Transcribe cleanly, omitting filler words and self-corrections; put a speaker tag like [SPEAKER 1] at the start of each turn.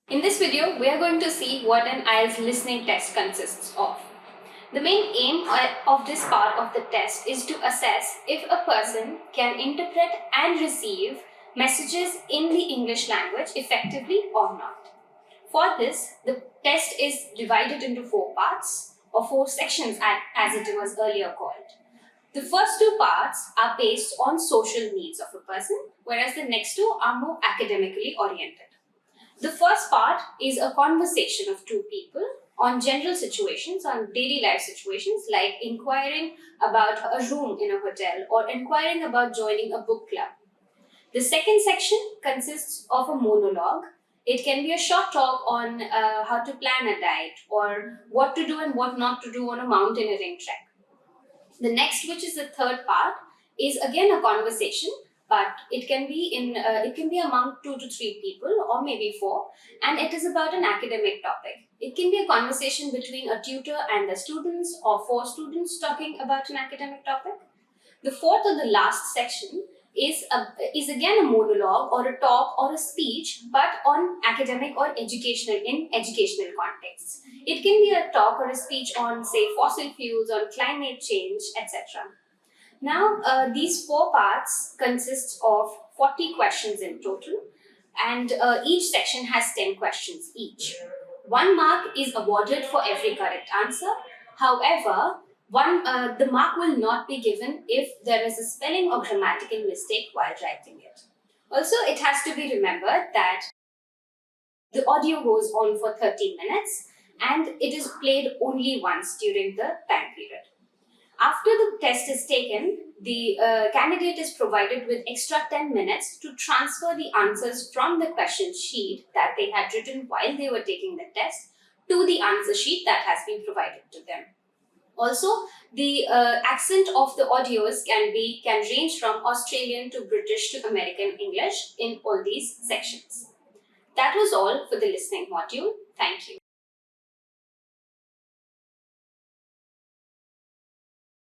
[SPEAKER 1] In this video, we are going to see what an IELTS listening test consists of. The main aim of this part of the test is to assess if a person can interpret and receive messages in the English language effectively or not. For this, the test is divided into 4 parts or 4 sections as it was earlier called. The first 2 parts are based on social needs of a person, whereas the next 2 are more academically oriented. The first part is a conversation of 2 people on general situations, on daily life situations like inquiring about a room in a hotel or inquiring about joining a book club. The second section consists of a monologue. It can be a short talk on how to plan a diet or what to do and what not to do on a mountaineering trek. The next, which is the third part, is again a conversation, but it can be among 2 to 3 people or maybe 4, and it is about an academic topic. It can be a conversation between a tutor and the students or 4 students talking about an academic topic. The fourth or the last section is again a monologue or a talk or a speech, but on academic or educational contexts. It can be a talk or a speech on, say, fossil fuels, on climate change, etc. Now, these 4 parts consist of 40 questions in total, and each section has 10 questions each. 1 mark is awarded for every correct answer. However, the mark will not be given if there is a spelling or grammatical mistake while writing it. Also, it has to be remembered that the audio goes on for 30 minutes and it is played only once during the time period. After the test is taken, the candidate is provided with extra 10 minutes to transfer the answers from the question sheet that they had written while they were taking the test to the answer sheet that has been provided to them. Also, the accent of the audios can range from Australian to British to American English in all these sections. That was all for the listening module. Thank you.